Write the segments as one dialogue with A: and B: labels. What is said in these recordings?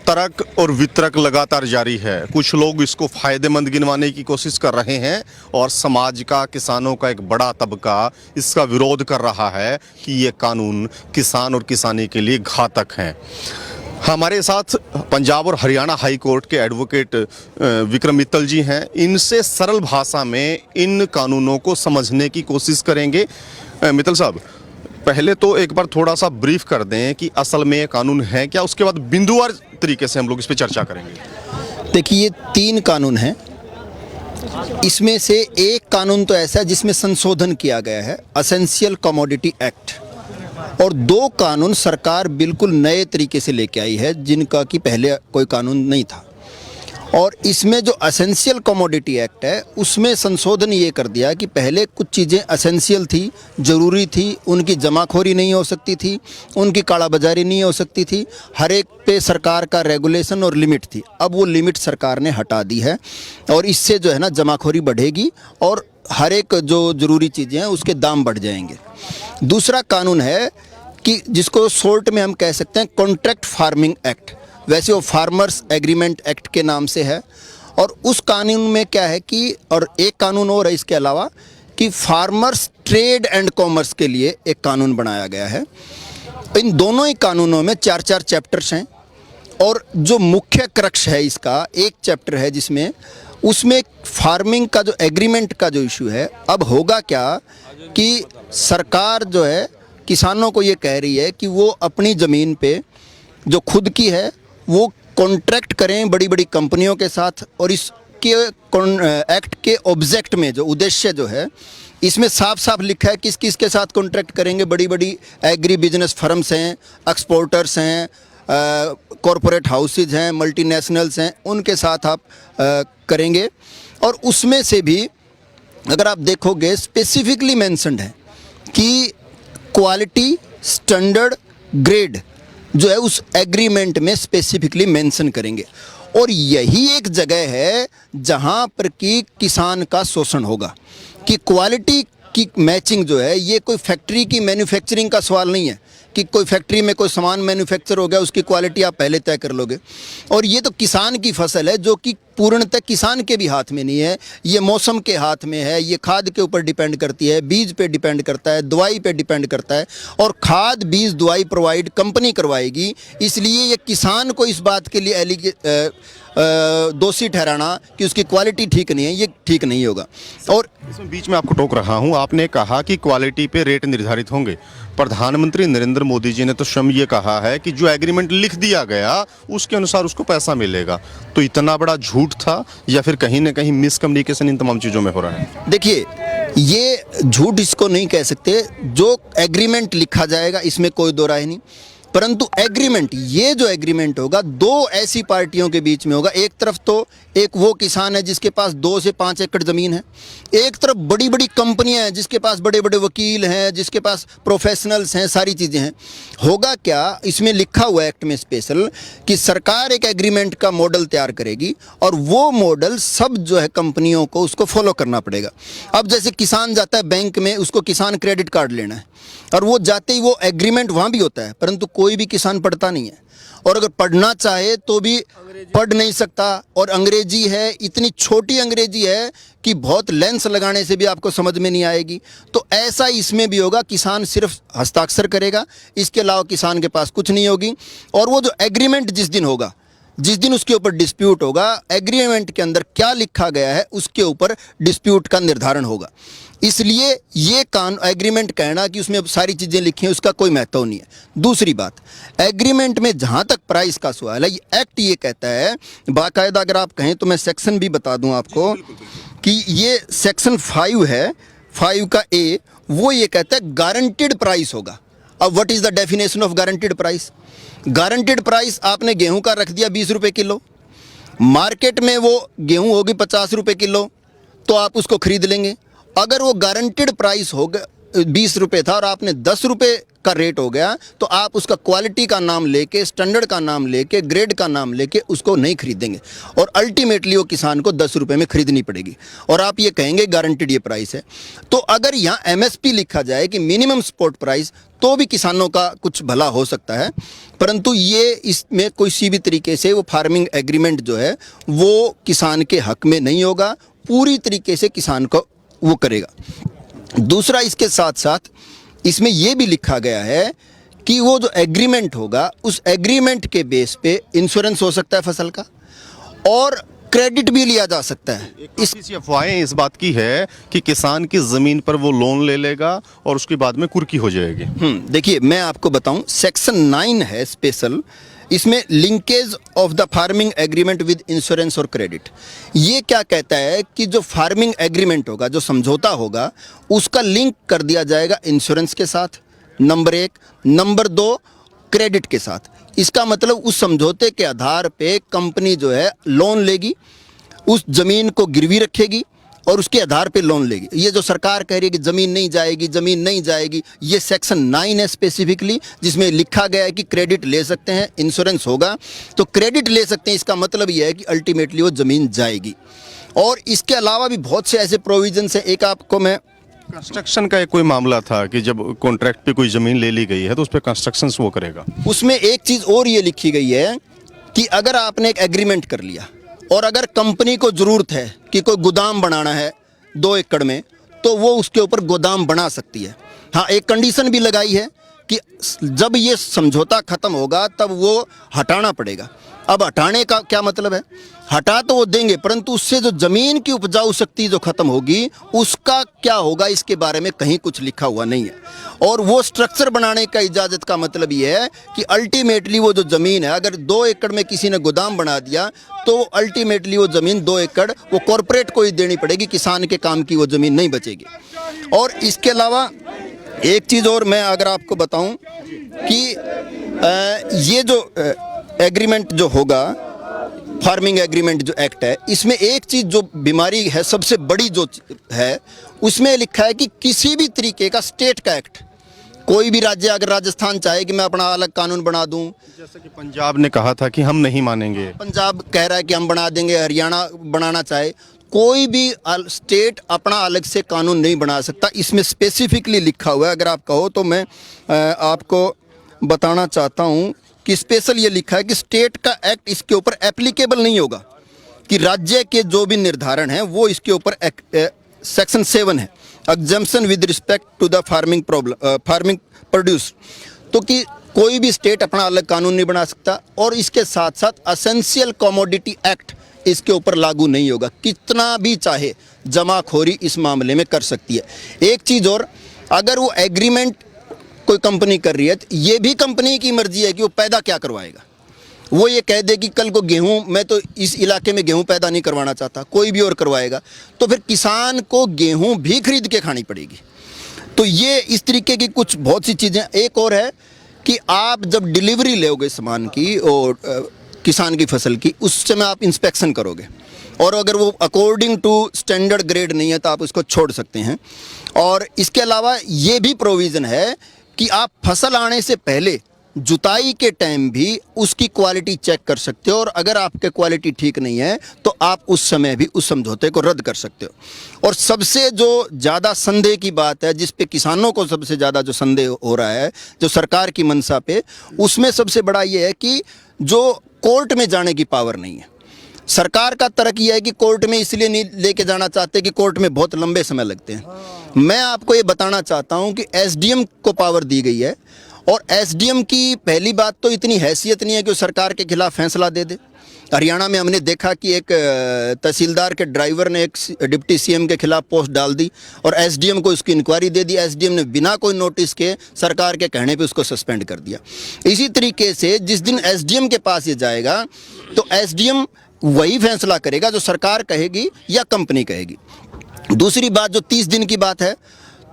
A: तर्क और वितर्क लगातार जारी है। कुछ लोग इसको फायदेमंद गिनवाने की कोशिश कर रहे हैं और समाज का, किसानों का एक बड़ा तबका इसका विरोध कर रहा है कि ये कानून किसान और किसानी के लिए घातक हैं। हमारे साथ पंजाब और हरियाणा हाई कोर्ट के एडवोकेट विक्रम मित्तल जी हैं। इनसे सरल भाषा में इन कानूनों को समझने की कोशिश करेंगे। मित्तल साहब, पहले तो एक बार थोड़ा सा ब्रीफ कर दें कि असल में ये कानून है क्या, उसके बाद बिंदुवार तरीके से हम लोग इस पे चर्चा करेंगे।
B: देखिए, ये 3 कानून हैं। इसमें से एक कानून तो ऐसा है जिसमें संशोधन किया गया है, एसेंशियल कमोडिटी एक्ट, और 2 कानून सरकार बिल्कुल नए तरीके से लेके आई है जिनका कि पहले कोई कानून नहीं था। और इसमें जो एसेंशियल कमोडिटी एक्ट है उसमें संशोधन ये कर दिया कि पहले कुछ चीज़ें एसेंशियल थी, ज़रूरी थी, उनकी जमाखोरी नहीं हो सकती थी, उनकी कालाबाजारी नहीं हो सकती थी, हर एक पे सरकार का रेगुलेशन और लिमिट थी। अब वो लिमिट सरकार ने हटा दी है और इससे जो है ना जमाखोरी बढ़ेगी और हर एक जो ज़रूरी चीज़ें हैं उसके दाम बढ़ जाएंगे। दूसरा कानून है कि जिसको शॉर्ट में हम कह सकते हैं कॉन्ट्रैक्ट फार्मिंग एक्ट, वैसे वो फार्मर्स एग्रीमेंट एक्ट के नाम से है। और उस कानून में क्या है कि, और एक कानून और है इसके अलावा, कि फार्मर्स ट्रेड एंड कॉमर्स के लिए एक कानून बनाया गया है। इन दोनों ही कानूनों में 4-4 चैप्टर्स हैं और जो मुख्य क्रक्स है इसका, एक चैप्टर है जिसमें उसमें फार्मिंग का जो एग्रीमेंट का जो इशू है, अब होगा क्या कि सरकार जो है किसानों को ये कह रही है कि वो अपनी ज़मीन पे जो खुद की है वो कॉन्ट्रैक्ट करें बड़ी बड़ी कंपनियों के साथ। और इसके एक्ट के ऑब्जेक्ट में जो उद्देश्य जो है इसमें साफ साफ लिखा है किस किस के साथ कॉन्ट्रैक्ट करेंगे। बड़ी बड़ी एग्री बिजनेस फर्म्स हैं, एक्सपोर्टर्स हैं, कॉरपोरेट हाउसेज हैं, मल्टीनेशनल्स हैं, उनके साथ आप करेंगे। और उसमें से भी अगर आप देखोगे स्पेसिफिकली मेंशन्ड है कि क्वालिटी, स्टैंडर्ड, ग्रेड जो है उस एग्रीमेंट में स्पेसिफिकली मेंशन करेंगे। और यही एक जगह है जहां पर कि किसान का शोषण होगा कि क्वालिटी की मैचिंग जो है, ये कोई फैक्ट्री की मैन्युफैक्चरिंग का सवाल नहीं है कि कोई फैक्ट्री में कोई सामान मैन्युफैक्चर हो गया उसकी क्वालिटी आप पहले तय कर लोगे। और ये तो किसान की फसल है जो कि पूर्णतः किसान के भी हाथ में नहीं है, ये मौसम के हाथ में है, ये खाद के ऊपर डिपेंड करती है, बीज पे डिपेंड करता है, दवाई पे डिपेंड करता है। और खाद, बीज, दवाई प्रोवाइड कंपनी करवाएगी। इसलिए ये किसान को इस बात के लिए दोषी ठहराना कि उसकी क्वालिटी ठीक नहीं है, ये ठीक नहीं होगा। और
A: इसमें बीच में आपको टोक रहा हूं, आपने कहा कि क्वालिटी पे रेट निर्धारित होंगे। प्रधानमंत्री नरेंद्र मोदी जी ने तो स्वयं ये कहा है कि जो एग्रीमेंट लिख दिया गया उसके अनुसार उसको पैसा मिलेगा। तो इतना बड़ा झूठ था या फिर कहीं ना कहीं मिसकम्युनिकेशन इन तमाम चीज़ों में हो रहा है?
B: देखिए, ये झूठ इसको नहीं कह सकते। जो एग्रीमेंट लिखा जाएगा इसमें कोई दो राय नहीं, परंतु एग्रीमेंट, ये जो एग्रीमेंट होगा 2 ऐसी पार्टियों के बीच में होगा। एक तरफ तो एक वो किसान है जिसके पास 2 से 5 एकड़ ज़मीन है, एक तरफ बड़ी बड़ी कंपनियां हैं जिसके पास बड़े बड़े वकील हैं, जिसके पास प्रोफेशनल्स हैं, सारी चीज़ें हैं। होगा क्या, इसमें लिखा हुआ एक्ट में स्पेशल कि सरकार एक एग्रीमेंट का मॉडल तैयार करेगी और वो मॉडल सब जो है कंपनियों को उसको फॉलो करना पड़ेगा। अब जैसे किसान जाता है बैंक में, उसको किसान क्रेडिट कार्ड लेना है और वो जाते ही वो एग्रीमेंट वहाँ भी होता है, परंतु कोई भी किसान पढ़ता नहीं है। और अगर पढ़ना चाहे तो भी पढ़ नहीं सकता। और अंग्रेजी है, इतनी छोटी अंग्रेजी है कि बहुत लेंस लगाने से भी आपको समझ में नहीं आएगी। तो ऐसा इसमें भी होगा, किसान सिर्फ हस्ताक्षर करेगा, इसके अलावा किसान के पास कुछ नहीं होगी। और वो जो एग्रीमेंट जिस दिन होगा, जिस दिन उसके ऊपर डिस्प्यूट होगा, एग्रीमेंट के अंदर क्या लिखा गया है उसके ऊपर डिस्प्यूट का निर्धारण होगा। इसलिए ये एग्रीमेंट कहना कि उसमें सारी चीज़ें लिखी हैं उसका कोई महत्व नहीं है। दूसरी बात, एग्रीमेंट में जहाँ तक प्राइस का सवाल है, ये एक्ट ये कहता है बाकायदा, अगर आप कहें तो मैं सेक्शन भी बता दूं आपको कि ये सेक्शन 5 है, 5 का ए, वो ये कहता है गारंटीड प्राइस होगा। अब what is the definition of guaranteed price? Guaranteed price, आपने गेहूं का रख दिया 20 रुपये किलो, मार्केट में वो गेहूं होगी 50 रुपये किलो, तो आप उसको खरीद लेंगे। अगर वो गारंटीड प्राइस होगा 20 रुपए था और आपने 10 रुपए का रेट हो गया, तो आप उसका क्वालिटी का नाम लेके, स्टैंडर्ड का नाम लेके, ग्रेड का नाम लेके उसको नहीं खरीदेंगे और अल्टीमेटली वो किसान को 10 रुपए में खरीदनी पड़ेगी और आप ये कहेंगे गारंटेड ये प्राइस है। तो अगर यहाँ एमएसपी लिखा जाए कि मिनिमम सपोर्ट प्राइस, तो भी किसानों का कुछ भला हो सकता है, परंतु ये इसमें किसी भी तरीके से वो फार्मिंग एग्रीमेंट जो है वो किसान के हक में नहीं होगा, पूरी तरीके से किसान को वो करेगा। दूसरा, इसके साथ साथ इसमें यह भी लिखा गया है कि वो जो एग्रीमेंट होगा उस एग्रीमेंट के बेस पे इंश्योरेंस हो सकता है फसल का और क्रेडिट भी लिया जा सकता है।
A: इस अफवाहें इस बात की है कि किसान की ज़मीन पर वो लोन ले लेगा और उसके बाद में कुर्की हो जाएगी।
B: देखिए मैं आपको बताऊं, सेक्शन 9 है स्पेशल, इसमें linkage of the farming agreement with insurance और क्रेडिट। ये क्या कहता है कि जो फार्मिंग एग्रीमेंट होगा, जो समझौता होगा, उसका लिंक कर दिया जाएगा इंश्योरेंस के साथ, नंबर 1। नंबर 2, क्रेडिट के साथ। इसका मतलब उस समझौते के आधार पे कंपनी जो है लोन लेगी, उस ज़मीन को गिरवी रखेगी और उसके आधार पे लोन लेगी। ये जो सरकार कह रही है कि ज़मीन नहीं जाएगी, ज़मीन नहीं जाएगी, ये सेक्शन 9 है स्पेसिफिकली, जिसमें लिखा गया है कि क्रेडिट ले सकते हैं, इंश्योरेंस होगा तो क्रेडिट ले सकते हैं। इसका मतलब ये है कि अल्टीमेटली वो ज़मीन जाएगी। और इसके अलावा भी बहुत से ऐसे प्रोविजंस हैं। एक आपको मैं,
A: कंस्ट्रक्शन का एक कोई मामला था कि जब कॉन्ट्रैक्ट पे कोई ज़मीन ले ली गई है तो उस पर कंस्ट्रक्शन वो करेगा।
B: उसमें एक चीज़ और ये लिखी गई है कि अगर आपने एक एग्रीमेंट कर लिया और अगर कंपनी को ज़रूरत है कि कोई गोदाम बनाना है 2 एकड़ में, तो वो उसके ऊपर गोदाम बना सकती है। हाँ, एक कंडीशन भी लगाई है कि जब ये समझौता ख़त्म होगा तब वो हटाना पड़ेगा। अब हटाने का क्या मतलब है? हटा तो वो देंगे, परंतु उससे जो ज़मीन की उपजाऊ शक्ति जो ख़त्म होगी उसका क्या होगा, इसके बारे में कहीं कुछ लिखा हुआ नहीं है। और वो स्ट्रक्चर बनाने का इजाज़त का मतलब ये है कि अल्टीमेटली वो जो ज़मीन है, अगर 2 एकड़ में किसी ने गोदाम बना दिया तो अल्टीमेटली वो ज़मीन 2 एकड़ वो कॉरपोरेट को ही देनी पड़ेगी, किसान के काम की वो ज़मीन नहीं बचेगी। और इसके अलावा एक चीज़ और मैं अगर आपको बताऊं कि ये जो एग्रीमेंट जो होगा, फार्मिंग एग्रीमेंट जो एक्ट है, इसमें एक चीज़ जो बीमारी है सबसे बड़ी जो है, उसमें लिखा है कि किसी भी तरीके का स्टेट का एक्ट, कोई भी राज्य, अगर राजस्थान चाहे कि मैं अपना अलग कानून बना दूं,
A: जैसे कि पंजाब ने कहा था कि हम नहीं मानेंगे,
B: पंजाब कह रहा है कि हम बना देंगे, हरियाणा बनाना चाहे, कोई भी स्टेट अपना अलग से कानून नहीं बना सकता। इसमें स्पेसिफिकली लिखा हुआ है। अगर आप कहो तो मैं आपको बताना चाहता हूं कि स्पेशल ये लिखा है कि स्टेट का एक्ट इसके ऊपर एप्लीकेबल नहीं होगा, कि राज्य के जो भी निर्धारण हैं वो इसके ऊपर सेक्शन 7 है, exemption with respect to the farming produce, तो कि कोई भी स्टेट अपना अलग कानून नहीं बना सकता। और इसके साथ साथ एसेंशियल कमोडिटी एक्ट इसके ऊपर लागू नहीं होगा, कितना भी चाहे जमाखोरी इस मामले में कर सकती है। एक चीज़ और, अगर वो एग्रीमेंट कोई कंपनी कर रही है तो ये भी कंपनी की मर्जी है कि वो पैदा क्या करवाएगा। वो ये कह दे कि कल को गेहूं, मैं तो इस इलाके में गेहूं पैदा नहीं करवाना चाहता, कोई भी और करवाएगा, तो फिर किसान को गेहूं भी खरीद के खानी पड़ेगी। तो ये इस तरीके की कुछ बहुत सी चीज़ें। एक और है कि आप जब डिलीवरी लोगे सामान की और किसान की फसल की, उस समय आप इंस्पेक्शन करोगे और अगर वो अकॉर्डिंग टू स्टैंडर्ड ग्रेड नहीं है तो आप उसको छोड़ सकते हैं। और इसके अलावा ये भी प्रोविज़न है कि आप फसल आने से पहले जुताई के टाइम भी उसकी क्वालिटी चेक कर सकते हो और अगर आपके क्वालिटी ठीक नहीं है तो आप उस समय भी उस समझौते को रद्द कर सकते हो। और सबसे जो ज़्यादा संदेह की बात है, जिस पे किसानों को सबसे ज़्यादा जो संदेह हो रहा है, जो सरकार की मंशा पे, उसमें सबसे बड़ा ये है कि जो कोर्ट में जाने की पावर नहीं है। सरकार का तर्क यह है कि कोर्ट में इसलिए नहीं लेके जाना चाहते कि कोर्ट में बहुत लंबे समय लगते हैं। मैं आपको ये बताना चाहता हूँ कि एसडीएम को पावर दी गई है और एसडीएम की पहली बात तो इतनी हैसियत नहीं है कि वो सरकार के खिलाफ फैसला दे दे। हरियाणा में हमने देखा कि एक तहसीलदार के ड्राइवर ने एक डिप्टी सीएम के खिलाफ पोस्ट डाल दी और एसडीएम को उसकी इंक्वायरी दे दी। एसडीएम ने बिना कोई नोटिस के सरकार के कहने पे उसको सस्पेंड कर दिया। इसी तरीके से जिस दिन एसडीएम के पास ये जाएगा तो एसडीएम वही फैसला करेगा जो सरकार कहेगी या कंपनी कहेगी। दूसरी बात, जो 30 दिन की बात है,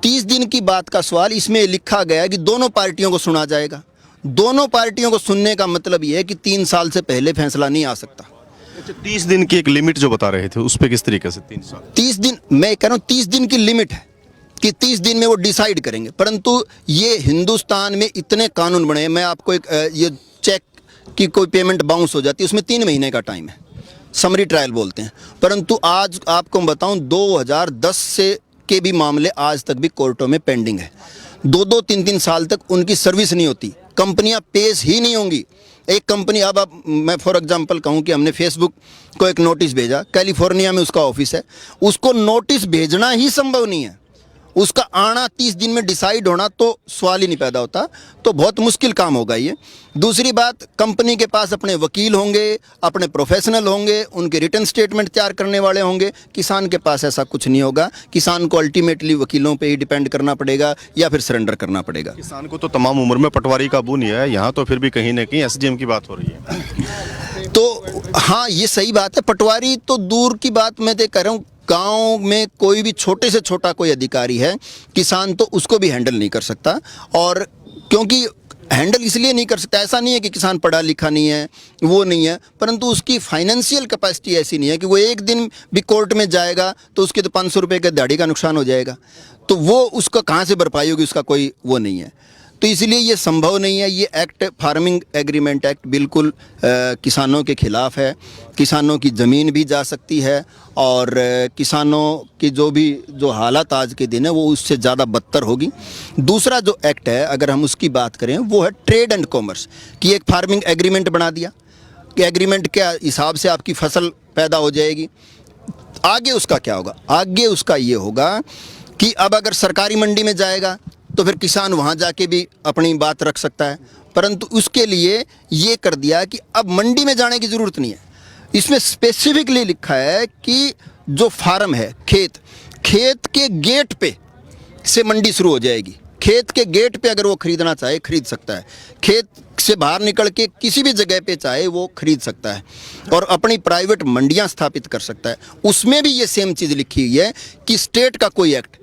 B: 30 दिन की बात का सवाल इसमें लिखा गया है कि दोनों पार्टियों को सुना जाएगा। दोनों पार्टियों को सुनने का मतलब ये है कि 3 साल से पहले फैसला नहीं आ सकता।
A: अच्छा, 30 दिन की एक लिमिट जो बता रहे थे उस पे किस तरीके से 3 साल?
B: 30 दिन, मैं कह रहा हूँ 30 दिन की लिमिट है कि 30 दिन में वो डिसाइड करेंगे, परंतु ये हिंदुस्तान में इतने कानून बने हैं। मैं आपको एक ये चेक की कोई पेमेंट बाउंस हो जाती है, उसमें 3 महीने का टाइम है, समरी ट्रायल बोलते हैं। परंतु आज आपको मैं बताऊं 2010 से के भी मामले आज तक भी कोर्टों में पेंडिंग है। 2-2, 3-3 साल तक उनकी सर्विस नहीं होती, कंपनियां पेश ही नहीं होंगी। एक कंपनी, अब मैं फॉर एग्जांपल कहूं कि हमने फेसबुक को एक नोटिस भेजा, कैलिफोर्निया में उसका ऑफिस है, उसको नोटिस भेजना ही संभव नहीं है, उसका आना 30 दिन में डिसाइड होना तो सवाल ही नहीं पैदा होता। तो बहुत मुश्किल काम होगा ये। दूसरी बात, कंपनी के पास अपने वकील होंगे, अपने प्रोफेशनल होंगे, उनके रिटर्न स्टेटमेंट तैयार करने वाले होंगे। किसान के पास ऐसा कुछ नहीं होगा। किसान को अल्टीमेटली वकीलों पे ही डिपेंड करना पड़ेगा या फिर सरेंडर करना पड़ेगा।
A: किसान को तो तमाम उम्र में पटवारी का काबू नहीं है, यहाँ तो फिर भी कहीं ना कहीं एसडीएम की बात हो रही है।
B: तो हाँ, ये सही बात है। पटवारी तो दूर की बात, मैं तो कह रहा हूँ गांव में कोई भी छोटे से छोटा कोई अधिकारी है, किसान तो उसको भी हैंडल नहीं कर सकता। और क्योंकि हैंडल इसलिए नहीं कर सकता, ऐसा नहीं है कि किसान पढ़ा लिखा नहीं है, वो नहीं है, परंतु उसकी फाइनेंशियल कैपेसिटी ऐसी नहीं है कि वो एक दिन भी कोर्ट में जाएगा तो उसके तो 500 रुपये के दिहाड़ी का नुकसान हो जाएगा, तो वो उसका कहाँ से भरपाई होगी, उसका कोई वो नहीं है। तो इसलिए ये संभव नहीं है। ये एक्ट, फार्मिंग एग्रीमेंट एक्ट, बिल्कुल किसानों के खिलाफ है। किसानों की ज़मीन भी जा सकती है और किसानों की जो हालत आज के दिन है वो उससे ज़्यादा बदतर होगी। दूसरा जो एक्ट है, अगर हम उसकी बात करें, वो है ट्रेड एंड कॉमर्स, कि एक फार्मिंग एग्रीमेंट बना दिया कि एग्रीमेंट के हिसाब से आपकी फसल पैदा हो जाएगी। आगे उसका क्या होगा? आगे उसका ये होगा कि अब अगर सरकारी मंडी में जाएगा तो फिर किसान वहाँ जाके भी अपनी बात रख सकता है, परंतु उसके लिए ये कर दिया कि अब मंडी में जाने की ज़रूरत नहीं है। इसमें स्पेसिफिकली लिखा है कि जो फार्म है, खेत के गेट पे से मंडी शुरू हो जाएगी। खेत के गेट पे अगर वो खरीदना चाहे खरीद सकता है, खेत से बाहर निकल के किसी भी जगह पे चाहे वो खरीद सकता है और अपनी प्राइवेट मंडियां स्थापित कर सकता है। उसमें भी ये सेम चीज़ लिखी हुई है कि स्टेट का कोई एक्ट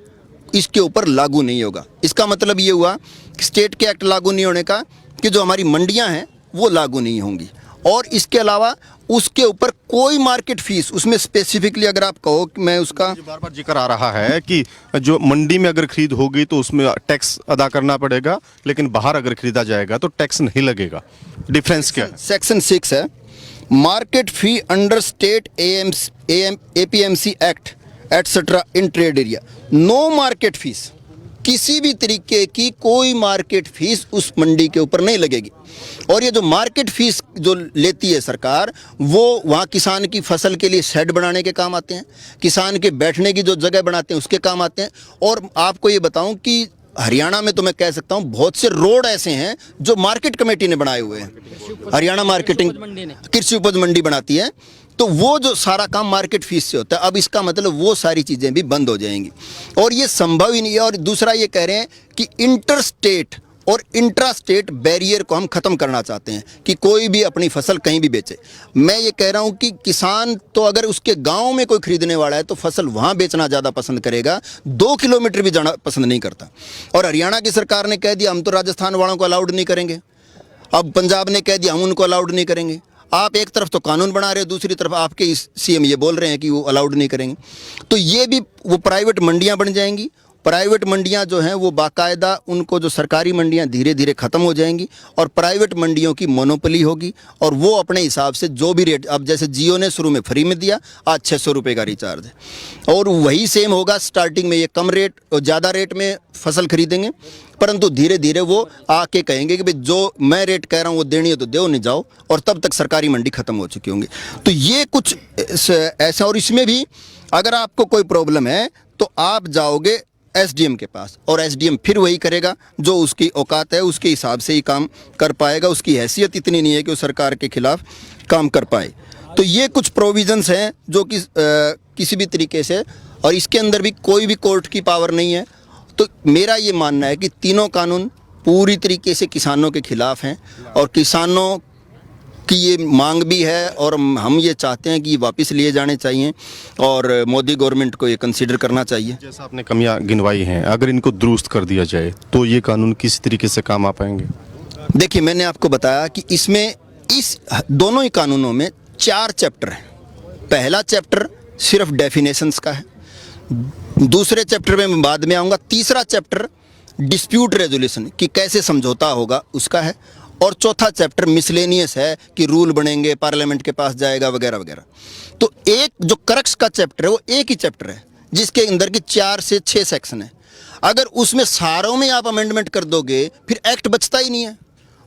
B: इसके ऊपर लागू नहीं होगा। इसका मतलब ये हुआ कि स्टेट के एक्ट लागू नहीं होने का कि जो हमारी मंडियां हैं वो लागू नहीं होंगी। और इसके अलावा उसके ऊपर कोई मार्केट फीस, उसमें स्पेसिफिकली अगर आप कहो कि मैं उसका
A: बार बार जिक्र आ रहा है कि जो मंडी में अगर खरीद होगी तो उसमें टैक्स अदा करना पड़ेगा, लेकिन बाहर अगर खरीदा जाएगा तो टैक्स नहीं लगेगा। डिफरेंस क्या है?
B: सेक्शन 6 है, market fee under state APMC act etcetera in trade area, no market fees, किसी भी तरीके की कोई मार्केट फीस उस मंडी के ऊपर नहीं लगेगी। और ये जो मार्केट फीस जो लेती है सरकार, वो वहाँ किसान की फसल के लिए शेड बनाने के काम आते हैं, किसान के बैठने की जो जगह बनाते हैं उसके काम आते हैं। और आपको ये बताऊं कि हरियाणा में तो मैं कह सकता हूँ बहुत से रोड ऐसे हैं जो मार्केट कमेटी ने बनाए हुए हैं। हरियाणा मार्केटिंग कृषि उपज मंडी बनाती है, तो वो जो सारा काम मार्केट फीस से होता है। अब इसका मतलब वो सारी चीज़ें भी बंद हो जाएंगी और ये संभव ही नहीं है। और दूसरा ये कह रहे हैं कि इंटर स्टेट और इंट्रा स्टेट बैरियर को हम ख़त्म करना चाहते हैं कि कोई भी अपनी फसल कहीं भी बेचे। मैं ये कह रहा हूँ कि किसान तो अगर उसके गांव में कोई खरीदने वाला है तो फसल वहाँ बेचना ज़्यादा पसंद करेगा, 2 किलोमीटर भी जाना पसंद नहीं करता। और हरियाणा की सरकार ने कह दिया हम तो राजस्थान वालों को अलाउड नहीं करेंगे, अब पंजाब ने कह दिया हम उनको अलाउड नहीं करेंगे। आप एक तरफ तो कानून बना रहे हो, दूसरी तरफ आपके CM ये बोल रहे हैं कि वो अलाउड नहीं करेंगे। तो ये भी वो प्राइवेट मंडियां बन जाएंगी। प्राइवेट मंडियां जो हैं वो बाकायदा, उनको जो सरकारी मंडियां धीरे धीरे ख़त्म हो जाएंगी और प्राइवेट मंडियों की मोनोपोली होगी और वो अपने हिसाब से जो भी रेट, अब जैसे जियो ने शुरू में फ्री में दिया, आज 600 रुपये का रिचार्ज है और वही सेम होगा। स्टार्टिंग में ये कम रेट और ज़्यादा रेट में फसल खरीदेंगे, परंतु धीरे धीरे वो आके कहेंगे कि भाई जो मैं रेट कह रहा हूँ वो देनी है तो दो, नहीं जाओ, और तब तक सरकारी मंडी ख़त्म हो चुकी होंगी। तो ये कुछ ऐसा। और इसमें भी अगर आपको कोई प्रॉब्लम है तो आप जाओगे SDM के पास और SDM फिर वही करेगा जो उसकी औकात है, उसके हिसाब से ही काम कर पाएगा। उसकी हैसियत इतनी नहीं है कि वो सरकार के खिलाफ काम कर पाए। तो ये कुछ प्रोविजंस हैं जो कि किसी भी तरीके से, और इसके अंदर भी कोई भी कोर्ट की पावर नहीं है। तो मेरा ये मानना है कि तीनों कानून पूरी तरीके से किसानों के खिलाफ हैं और किसानों की ये मांग भी है और हम ये चाहते हैं कि वापस लिए जाने चाहिए और मोदी गवर्नमेंट को ये कंसीडर करना चाहिए।
A: जैसा आपने कमियां गिनवाई हैं, अगर इनको दुरुस्त कर दिया जाए तो ये कानून किस तरीके से काम आ पाएंगे?
B: देखिए, मैंने आपको बताया कि इसमें इस दोनों ही कानूनों में 4 चैप्टर हैं। पहला चैप्टर सिर्फ डेफिनेशंस का है, दूसरे चैप्टर में मैं बाद में आऊँगा। तीसरा चैप्टर डिस्प्यूट रेजोल्यूशन कि कैसे समझौता होगा उसका है, और चौथा चैप्टर मिसलेनियस है कि रूल बनेंगे, पार्लियामेंट के पास जाएगा वगैरह वगैरह। तो एक जो क्रक्स का चैप्टर है वो एक ही चैप्टर है जिसके अंदर की 4 से 6 सेक्शन है। अगर उसमें सारों में आप अमेंडमेंट कर दोगे फिर एक्ट बचता ही नहीं है,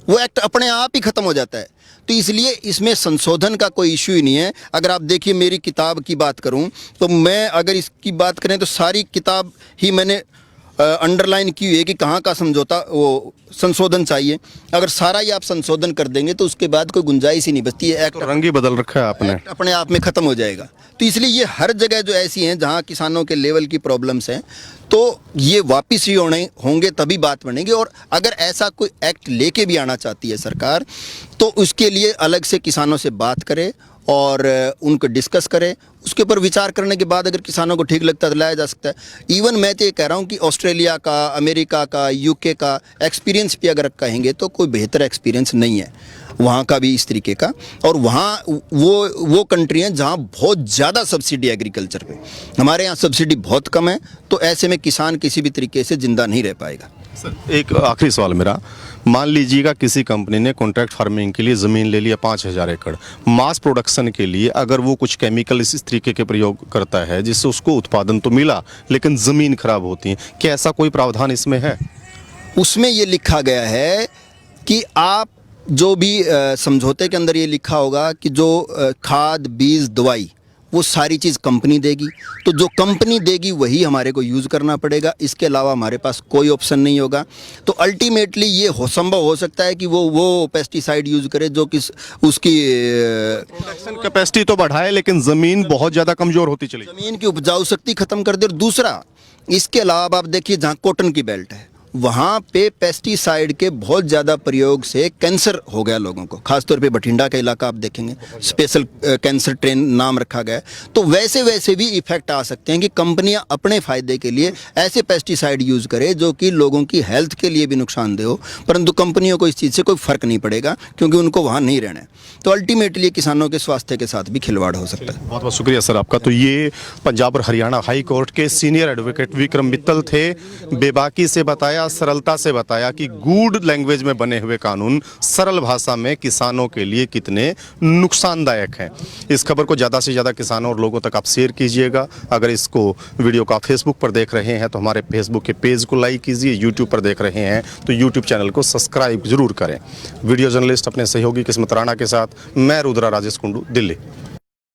B: वो एक्ट अपने आप ही ख़त्म हो जाता है। तो इसलिए इसमें संशोधन का कोई इशू ही नहीं है। अगर आप देखिए मेरी किताब की बात करूं तो मैं अगर इसकी बात करें तो सारी किताब ही मैंने अंडरलाइन की हुई है कि कहाँ का समझौता वो संशोधन चाहिए। अगर सारा ही आप संशोधन कर देंगे तो उसके बाद कोई गुंजाइश ही नहीं बचती है, एक्ट
A: तो रंग ही बदल रखा है आपने।
B: एक्ट अपने आप में ख़त्म हो जाएगा। तो इसलिए ये हर जगह जो ऐसी हैं जहाँ किसानों के लेवल की प्रॉब्लम्स हैं तो ये वापस ही होंगे तभी बात बनेगी। और अगर ऐसा कोई एक्ट लेके भी आना चाहती है सरकार तो उसके लिए अलग से किसानों से बात करे और उनको डिस्कस करें, उसके ऊपर विचार करने के बाद अगर किसानों को ठीक लगता है तो लाया जा सकता है। इवन मैं तो ये कह रहा हूँ कि ऑस्ट्रेलिया का, अमेरिका का, यूके का एक्सपीरियंस भी अगर कहेंगे तो कोई बेहतर एक्सपीरियंस नहीं है वहाँ का भी इस तरीके का। और वहाँ वो कंट्री हैं जहाँ बहुत ज़्यादा सब्सिडी एग्रीकल्चर पे, हमारे यहाँ सब्सिडी बहुत कम है। तो ऐसे में किसान किसी भी तरीके से ज़िंदा नहीं रह पाएगा।
A: सर एक आखिरी सवाल मेरा, मान लीजिएगा किसी कंपनी ने कॉन्ट्रैक्ट फार्मिंग के लिए ज़मीन ले लिया 5000 एकड़, मास प्रोडक्शन के लिए अगर वो कुछ केमिकल इस तरीके के प्रयोग करता है जिससे उसको उत्पादन तो मिला लेकिन ज़मीन खराब होती है, क्या ऐसा कोई प्रावधान इसमें है?
B: उसमें ये लिखा गया है कि आप जो भी समझौते के अंदर ये लिखा होगा कि जो खाद, बीज, दवाई वो सारी चीज़ कंपनी देगी। तो जो कंपनी देगी वही हमारे को यूज़ करना पड़ेगा, इसके अलावा हमारे पास कोई ऑप्शन नहीं होगा। तो अल्टीमेटली ये संभव हो सकता है कि वो पेस्टिसाइड यूज़ करे जो कि उसकी
A: प्रोडक्शन कैपेसिटी तो बढ़ाए लेकिन ज़मीन बहुत ज़्यादा कमज़ोर होती चली,
B: ज़मीन की उपजाऊ शक्ति ख़त्म कर दे। और दूसरा, इसके अलावा आप देखिए जहाँ कॉटन की बेल्ट है वहाँ पे पेस्टिसाइड के बहुत ज़्यादा प्रयोग से कैंसर हो गया लोगों को, खासतौर पे बठिंडा का इलाका आप देखेंगे स्पेशल कैंसर ट्रेन नाम रखा गया है। तो वैसे भी इफेक्ट आ सकते हैं कि कंपनियां अपने फ़ायदे के लिए ऐसे पेस्टिसाइड यूज़ करें जो कि लोगों की हेल्थ के लिए भी नुकसानदेह हो, परंतु कंपनियों को इस चीज़ से कोई फ़र्क नहीं पड़ेगा क्योंकि उनको वहाँ नहीं रहना है। तो अल्टीमेटली किसानों के स्वास्थ्य के साथ भी खिलवाड़ हो सकता है।
A: बहुत बहुत शुक्रिया सर आपका। तो ये पंजाब और हरियाणा हाई कोर्ट के सीनियर एडवोकेट विक्रम मित्तल थे। बेबाकी से बताया, सरलता से बताया कि गुड लैंग्वेज में बने हुए कानून सरल भाषा में किसानों के लिए कितने नुकसानदायक हैं। इस खबर को ज़्यादा से ज़्यादा किसानों और लोगों तक आप शेयर कीजिएगा। अगर इसको वीडियो को आप फेसबुक पर देख रहे हैं तो हमारे फेसबुक के पेज को लाइक कीजिए, यूट्यूब पर देख रहे हैं तो यूट्यूब चैनल को सब्सक्राइब जरूर करें। वीडियो जर्नलिस्ट अपने सहयोगी किस्मत राणा के साथ मैं रुद्रा राजेश कुंडू, दिल्ली।